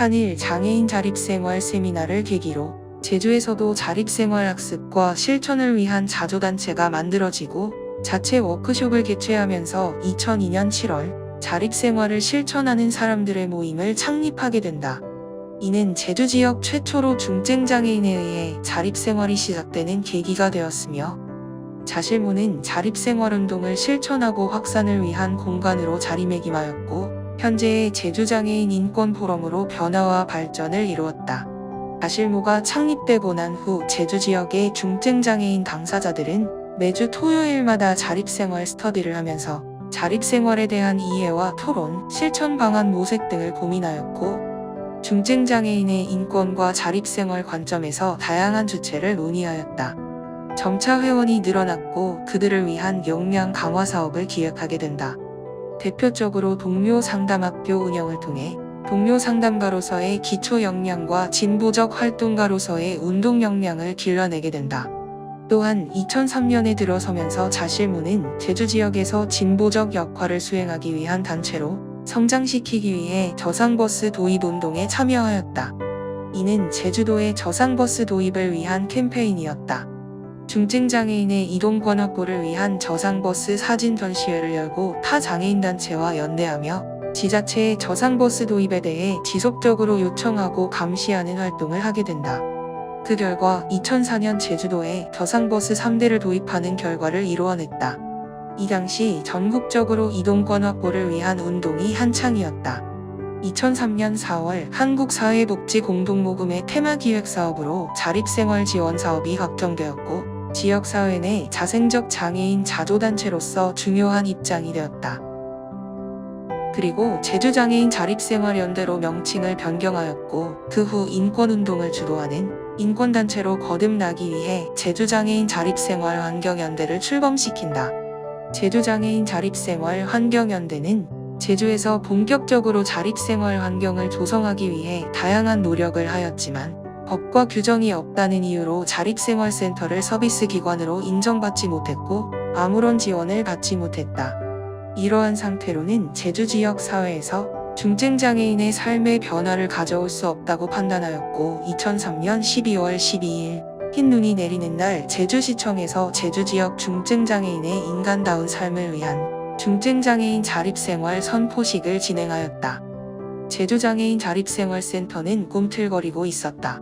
한일 장애인 자립생활 세미나를 계기로 제주에서도 자립생활 학습과 실천을 위한 자조단체가 만들어지고 자체 워크숍을 개최하면서 2002년 7월 자립생활을 실천하는 사람들의 모임을 창립하게 된다. 이는 제주 지역 최초로 중증장애인에 의해 자립생활이 시작되는 계기가 되었으며 자실모는 자립생활운동을 실천하고 확산을 위한 공간으로 자리매김하였고 현재의 제주장애인 인권포럼으로 변화와 발전을 이루었다. 자실모가 창립되고 난 후 제주 지역의 중증장애인 당사자들은 매주 토요일마다 자립생활 스터디를 하면서 자립생활에 대한 이해와 토론, 실천 방안 모색 등을 고민하였고 중증장애인의 인권과 자립생활 관점에서 다양한 주체를 논의하였다. 점차 회원이 늘어났고 그들을 위한 역량 강화 사업을 기획하게 된다. 대표적으로 동료 상담학교 운영을 통해 동료 상담가로서의 기초 역량과 진보적 활동가로서의 운동 역량을 길러내게 된다. 또한 2003년에 들어서면서 자실모는 제주 지역에서 진보적 역할을 수행하기 위한 단체로 성장시키기 위해 저상버스 도입 운동에 참여하였다. 이는 제주도의 저상버스 도입을 위한 캠페인이었다. 중증장애인의 이동권 확보를 위한 저상버스 사진 전시회를 열고 타 장애인단체와 연대하며 지자체의 저상버스 도입에 대해 지속적으로 요청하고 감시하는 활동을 하게 된다. 그 결과 2004년 제주도에 저상버스 3대를 도입하는 결과를 이루어냈다. 이 당시 전국적으로 이동권 확보를 위한 운동이 한창이었다. 2003년 4월 한국사회복지공동모금의 테마기획사업으로 자립생활 지원 사업이 확정되었고 지역사회 내 자생적 장애인 자조단체로서 중요한 입장이 되었다. 그리고 제주장애인 자립생활연대로 명칭을 변경하였고 그 후 인권운동을 주도하는 인권단체로 거듭나기 위해 제주장애인 자립생활 환경연대를 출범시킨다. 제주장애인 자립생활 환경연대는 제주에서 본격적으로 자립생활 환경을 조성하기 위해 다양한 노력을 하였지만 법과 규정이 없다는 이유로 자립생활센터를 서비스 기관으로 인정받지 못했고 아무런 지원을 받지 못했다. 이러한 상태로는 제주 지역 사회에서 중증장애인의 삶의 변화를 가져올 수 없다고 판단하였고 2003년 12월 12일 흰 눈이 내리는 날 제주시청에서 제주 지역 중증장애인의 인간다운 삶을 위한 중증장애인 자립생활 선포식을 진행하였다. 제주장애인 자립생활센터는 꿈틀거리고 있었다.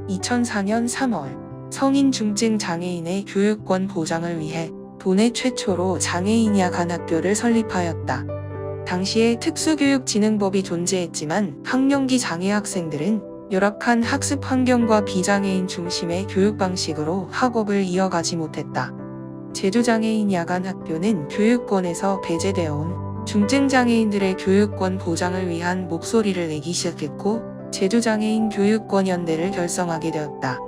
2004년 3월 성인 중증 장애인의 교육권 보장을 위해 도내 최초로 장애인 야간 학교를 설립하였다. 당시에 특수교육진흥법이 존재했지만 학령기 장애 학생들은 열악한 학습 환경과 비장애인 중심의 교육 방식으로 학업을 이어가지 못했다. 제주장애인 야간 학교는 교육권에서 배제되어 온 중증장애인들의 교육권 보장을 위한 목소리를 내기 시작했고 제주장애인 교육권연대를 결성하게 되었다.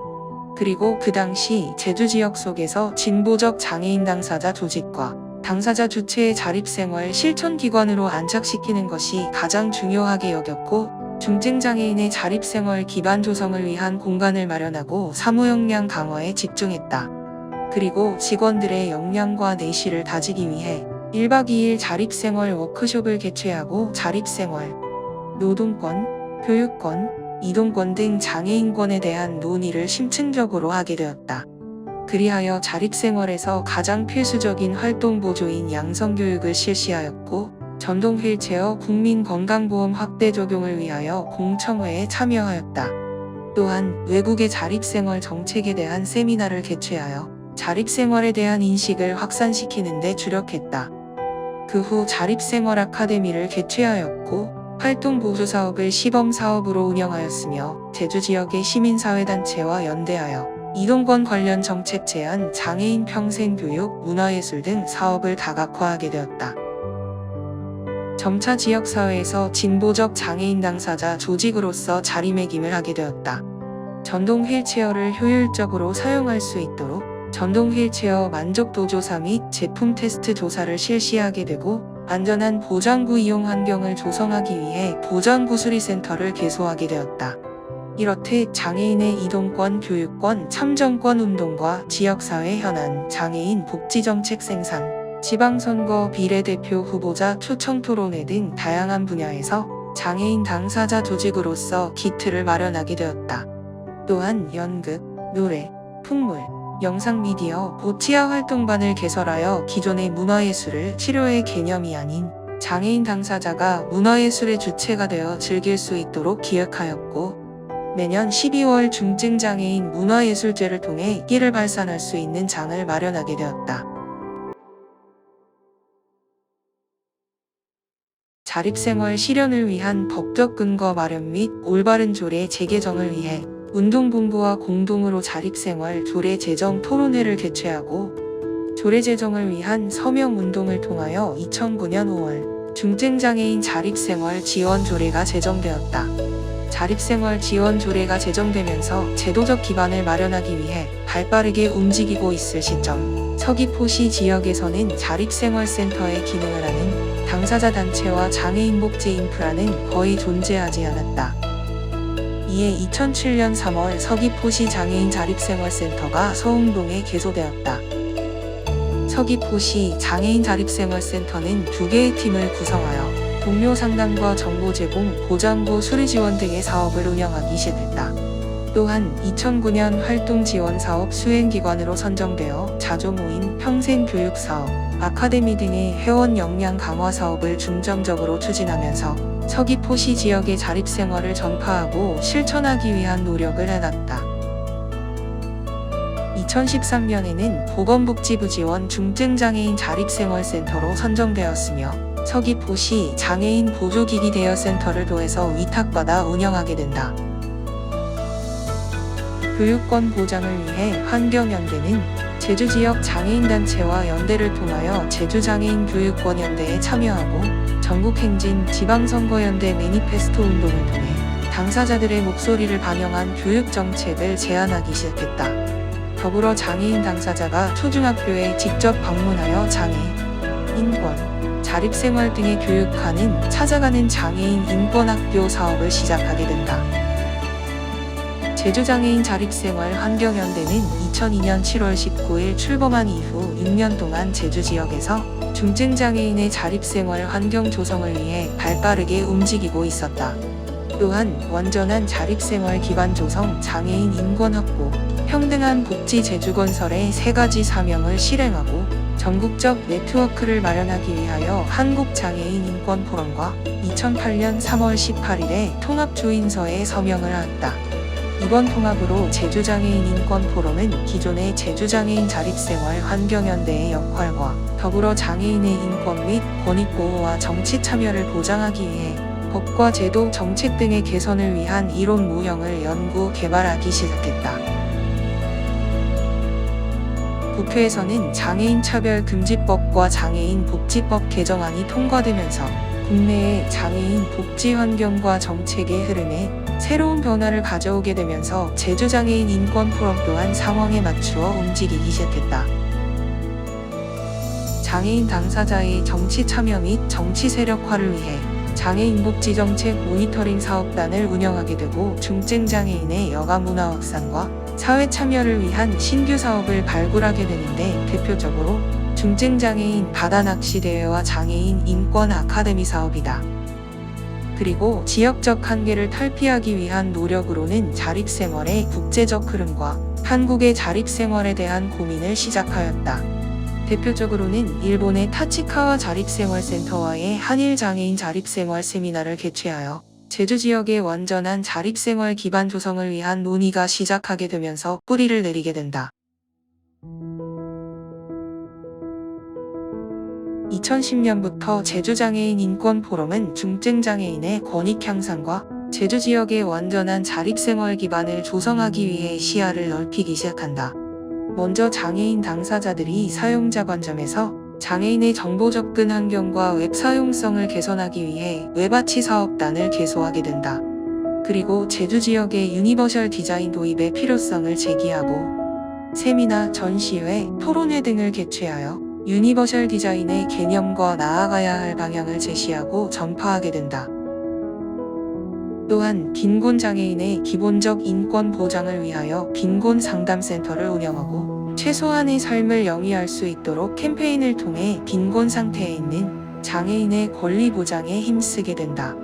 그리고 그 당시 제주 지역 속에서 진보적 장애인 당사자 조직과 당사자 주체의 자립생활 실천기관으로 안착시키는 것이 가장 중요하게 여겼고 중증장애인의 자립생활 기반 조성을 위한 공간을 마련하고 사무역량 강화에 집중했다. 그리고 직원들의 역량과 내실을 다지기 위해 1박 2일 자립생활 워크숍을 개최하고 자립생활, 노동권, 교육권, 이동권 등 장애인권에 대한 논의를 심층적으로 하게 되었다. 그리하여 자립생활에서 가장 필수적인 활동 보조인 양성교육을 실시하였고 전동 휠체어 국민건강보험 확대 적용을 위하여 공청회에 참여하였다. 또한 외국의 자립생활 정책에 대한 세미나를 개최하여 자립생활에 대한 인식을 확산시키는 데 주력했다. 그 후 자립생활 아카데미를 개최하였고 활동 보조 사업을 시범 사업으로 운영하였으며 제주 지역의 시민사회단체와 연대하여 이동권 관련 정책 제안, 장애인 평생교육, 문화예술 등 사업을 다각화하게 되었다. 점차 지역사회에서 진보적 장애인 당사자 조직으로서 자리매김을 하게 되었다. 전동 휠체어를 효율적으로 사용할 수 있도록 전동 휠체어 만족도 조사 및 제품 테스트 조사를 실시하게 되고 안전한 보장구 이용 환경을 조성하기 위해 보장구 수리센터를 개소하게 되었다. 이렇듯 장애인의 이동권, 교육권, 참정권 운동과 지역사회 현안, 장애인 복지정책 생산, 지방선거 비례대표 후보자 초청 토론회 등 다양한 분야에서 장애인 당사자 조직으로서 기틀을 마련하게 되었다. 또한 연극, 노래, 풍물, 영상미디어, 보치아 활동반을 개설하여 기존의 문화예술을 치료의 개념이 아닌 장애인 당사자가 문화예술의 주체가 되어 즐길 수 있도록 기획하였고, 매년 12월 중증장애인 문화예술제를 통해 끼를 발산할 수 있는 장을 마련하게 되었다. 자립생활 실현을 위한 법적 근거 마련 및 올바른 조례 재개정을 위해 운동본부와 공동으로 자립생활 조례 제정 토론회를 개최하고, 조례 제정을 위한 서명운동을 통하여 2009년 5월 중증장애인 자립생활 지원 조례가 제정되었다. 자립생활 지원 조례가 제정되면서 제도적 기반을 마련하기 위해 발빠르게 움직이고 있을 시점, 서귀포시 지역에서는 자립생활센터의 기능을 하는 당사자 단체와 장애인 복지 인프라는 거의 존재하지 않았다. 이에 2007년 3월 서귀포시 장애인 자립생활센터가 서흥동에 개소되었다. 서귀포시 장애인 자립생활센터는 2개의 팀을 구성하여 동료 상담과 정보 제공, 보장고 수리 지원 등의 사업을 운영하기 시작했다. 또한 2009년 활동지원사업 수행기관으로 선정되어 자조모임, 평생교육사업, 아카데미 등의 회원 역량 강화 사업을 중점적으로 추진하면서 서귀포시 지역의 자립생활을 전파하고 실천하기 위한 노력을 해놨다. 2013년에는 보건복지부 지원 중증장애인 자립생활센터로 선정되었으며, 서귀포시 장애인 보조기기 대여센터를 도해서 위탁받아 운영하게 된다. 교육권 보장을 위해 환경연대는 제주지역 장애인단체와 연대를 통하여 제주장애인 교육권연대에 참여하고, 전국행진 지방선거연대 매니페스토 운동을 통해 당사자들의 목소리를 반영한 교육정책을 제안하기 시작했다. 더불어 장애인 당사자가 초중학교에 직접 방문하여 장애, 인권, 자립생활 등의 교육하는 찾아가는 장애인 인권학교 사업을 시작하게 된다. 제주장애인 자립생활 환경연대는 2002년 7월 19일 출범한 이후 6년 동안 제주지역에서 중증장애인의 자립생활 환경 조성을 위해 발빠르게 움직이고 있었다. 또한 완전한 자립생활 기반 조성, 장애인 인권 확보, 평등한 복지 제주건설의 3가지 사명을 실행하고 전국적 네트워크를 마련하기 위하여 한국장애인 인권포럼과 2008년 3월 18일에 통합조인서에 서명을 하였다. 이번 통합으로 제주장애인 인권포럼은 기존의 제주장애인 자립생활 환경연대의 역할과 더불어 장애인의 인권 및 권익보호와 정치 참여를 보장하기 위해 법과 제도, 정책 등의 개선을 위한 이론 모형을 연구, 개발하기 시작했다. 국회에서는 장애인 차별금지법과 장애인 복지법 개정안이 통과되면서 국내의 장애인 복지 환경과 정책의 흐름에 새로운 변화를 가져오게 되면서 제주장애인 인권포럼 또한 상황에 맞추어 움직이기 시작했다. 장애인 당사자의 정치 참여 및 정치 세력화를 위해 장애인 복지 정책 모니터링 사업단을 운영하게 되고, 중증장애인의 여가 문화 확산과 사회 참여를 위한 신규 사업을 발굴하게 되는데, 대표적으로 중증장애인 바다낚시 대회와 장애인 인권 아카데미 사업이다. 그리고 지역적 한계를 탈피하기 위한 노력으로는 자립생활의 국제적 흐름과 한국의 자립생활에 대한 고민을 시작하였다. 대표적으로는 일본의 타치카와 자립생활센터와의 한일 장애인 자립생활 세미나를 개최하여 제주 지역의 완전한 자립생활 기반 조성을 위한 논의가 시작하게 되면서 뿌리를 내리게 된다. 2010년부터 제주장애인 인권포럼은 중증장애인의 권익 향상과 제주 지역의 완전한 자립생활 기반을 조성하기 위해 시야를 넓히기 시작한다. 먼저 장애인 당사자들이 사용자 관점에서 장애인의 정보 접근 환경과 웹 사용성을 개선하기 위해 웹아치 사업단을 개소하게 된다. 그리고 제주 지역의 유니버셜 디자인 도입의 필요성을 제기하고 세미나, 전시회, 토론회 등을 개최하여 유니버셜 디자인의 개념과 나아가야 할 방향을 제시하고 전파하게 된다. 또한 빈곤 장애인의 기본적 인권 보장을 위하여 빈곤 상담센터를 운영하고 최소한의 삶을 영위할 수 있도록 캠페인을 통해 빈곤 상태에 있는 장애인의 권리 보장에 힘쓰게 된다.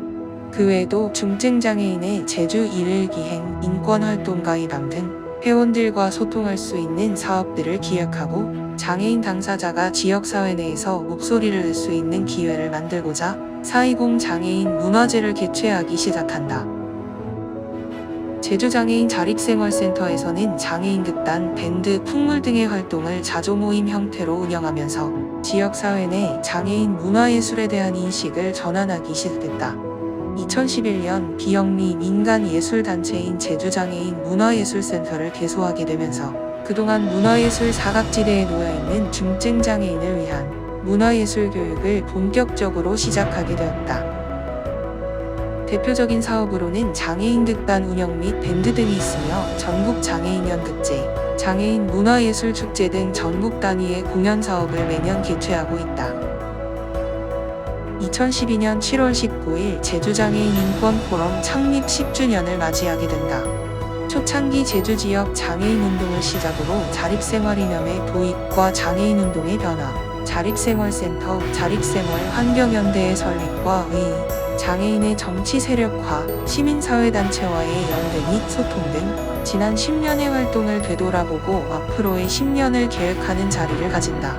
그 외에도 중증장애인의 제주 일일 기행, 인권활동가 이담 등 회원들과 소통할 수 있는 사업들을 기획하고 장애인 당사자가 지역사회 내에서 목소리를 낼 수 있는 기회를 만들고자 420 장애인 문화제를 개최하기 시작한다. 제주장애인 자립생활센터에서는 장애인 극단, 밴드, 풍물 등의 활동을 자조모임 형태로 운영하면서 지역사회 내 장애인 문화예술에 대한 인식을 전환하기 시작했다. 2011년 비영리 민간예술단체인 제주장애인 문화예술센터를 개소하게 되면서 그동안 문화예술 사각지대에 놓여있는 중증장애인을 위한 문화예술 교육을 본격적으로 시작하게 되었다. 대표적인 사업으로는 장애인 극단 운영 및 밴드 등이 있으며 전국 장애인 연극제, 장애인 문화예술축제 등 전국 단위의 공연 사업을 매년 개최하고 있다. 2012년 7월 19일 제주장애인 인권포럼 창립 10주년을 맞이하게 된다. 초창기 제주 지역 장애인 운동을 시작으로 자립생활 이념의 도입과 장애인 운동의 변화, 자립생활센터, 자립생활 환경연대의 설립과 의의, 장애인의 정치 세력화, 시민사회단체와의 연대 및 소통 등 지난 10년의 활동을 되돌아보고 앞으로의 10년을 계획하는 자리를 가진다.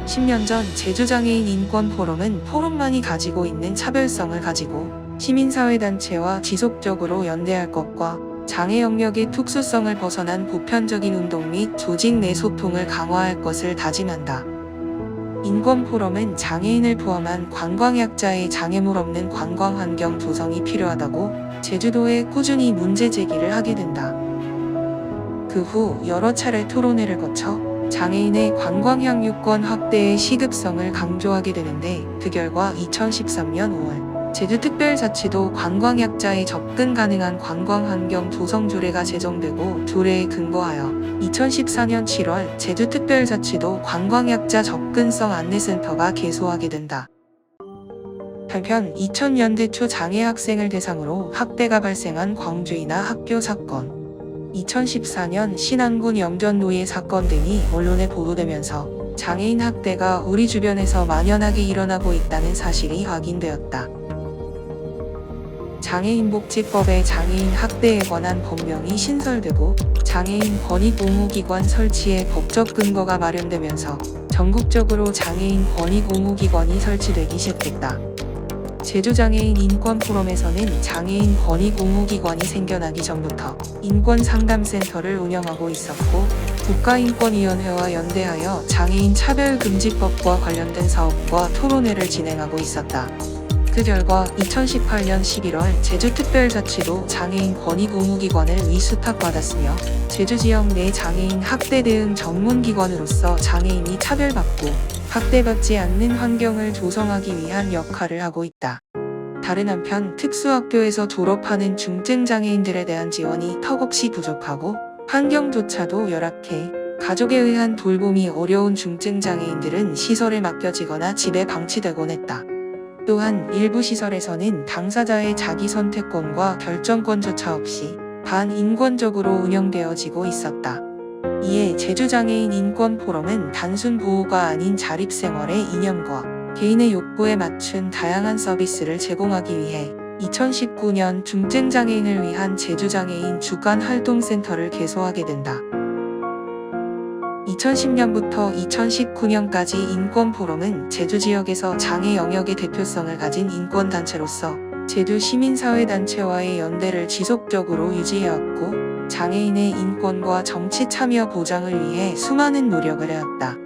10년 전 제주장애인 인권포럼은 포럼만이 가지고 있는 차별성을 가지고 시민사회단체와 지속적으로 연대할 것과 장애 영역의 특수성을 벗어난 보편적인 운동 및 조직 내 소통을 강화할 것을 다짐한다. 인권포럼은 장애인을 포함한 관광약자의 장애물 없는 관광환경 조성이 필요하다고 제주도에 꾸준히 문제 제기를 하게 된다. 그 후 여러 차례 토론회를 거쳐 장애인의 관광향유권 확대의 시급성을 강조하게 되는데 그 결과 2013년 5월 제주특별자치도 관광약자의 접근 가능한 관광환경 조성 조례가 제정되고 조례에 근거하여 2014년 7월 제주특별자치도 관광약자 접근성 안내센터가 개소하게 된다. 한편 2000년대 초 장애 학생을 대상으로 학대가 발생한 광주이나 학교 사건, 2014년 신안군 영전노예 사건 등이 언론에 보도되면서 장애인 학대가 우리 주변에서 만연하게 일어나고 있다는 사실이 확인되었다. 장애인복지법에 장애인 학대에 관한 법령이 신설되고 장애인 권익의무기관 설치의 법적 근거가 마련되면서 전국적으로 장애인 권익의무기관이 설치되기 시작했다. 제주장애인 인권포럼에서는 장애인 권익의무기관이 생겨나기 전부터 인권상담센터를 운영하고 있었고 국가인권위원회와 연대하여 장애인 차별금지법과 관련된 사업과 토론회를 진행하고 있었다. 그 결과 2018년 11월 제주특별자치도 장애인 권익의무기관을 위수탁받았으며 제주지역 내 장애인 학대 대응 전문기관으로서 장애인이 차별받고 학대받지 않는 환경을 조성하기 위한 역할을 하고 있다. 다른 한편 특수학교에서 졸업하는 중증장애인들에 대한 지원이 턱없이 부족하고 환경조차도 열악해 가족에 의한 돌봄이 어려운 중증장애인들은 시설에 맡겨지거나 집에 방치되곤 했다. 또한 일부 시설에서는 당사자의 자기선택권과 결정권조차 없이 반인권적으로 운영되어지고 있었다. 이에 제주장애인 인권포럼은 단순 보호가 아닌 자립생활의 이념과 개인의 욕구에 맞춘 다양한 서비스를 제공하기 위해 2019년 중증장애인을 위한 제주장애인 주간활동센터를 개소하게 된다. 2010년부터 2019년까지 인권포럼은 제주 지역에서 장애 영역의 대표성을 가진 인권단체로서 제주 시민사회단체와의 연대를 지속적으로 유지해왔고 장애인의 인권과 정치 참여 보장을 위해 수많은 노력을 해왔다.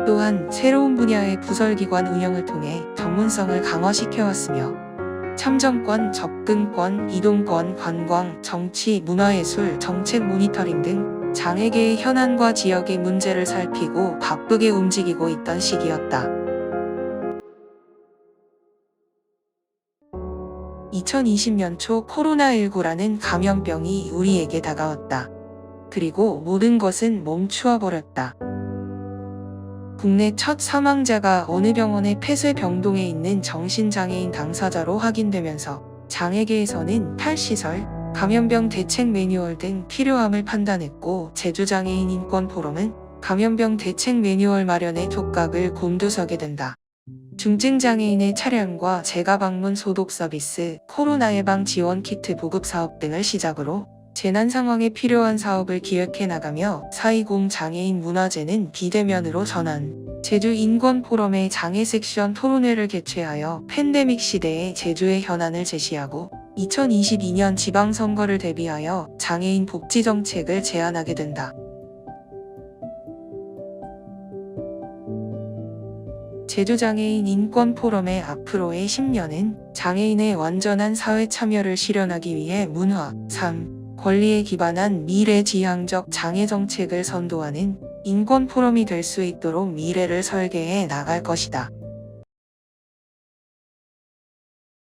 또한 새로운 분야의 부설기관 운영을 통해 전문성을 강화시켜왔으며 참정권, 접근권, 이동권, 관광, 정치, 문화예술, 정책 모니터링 등 장애계의 현안과 지역의 문제를 살피고 바쁘게 움직이고 있던 시기였다. 2020년 초 코로나19라는 감염병이 우리에게 다가왔다. 그리고 모든 것은 멈추어 버렸다. 국내 첫 사망자가 어느 병원의 폐쇄병동에 있는 정신장애인 당사자로 확인되면서 장애계에서는 탈시설, 감염병 대책 매뉴얼 등 필요함을 판단했고, 제주장애인 인권포럼은 감염병 대책 매뉴얼 마련에 촉각을 곤두서게 된다. 중증장애인의 차량과 재가방문 소독 서비스, 코로나 예방 지원 키트 보급 사업 등을 시작으로 재난 상황에 필요한 사업을 기획해 나가며 420 장애인 문화제는 비대면으로 전환, 제주 인권포럼의 장애 섹션 토론회를 개최하여 팬데믹 시대의 제주의 현안을 제시하고 2022년 지방선거를 대비하여 장애인 복지 정책을 제안하게 된다. 제주장애인 인권포럼의 앞으로의 10년은 장애인의 완전한 사회 참여를 실현하기 위해 문화, 삶, 권리에 기반한 미래지향적 장애 정책을 선도하는 인권포럼이 될 수 있도록 미래를 설계해 나갈 것이다.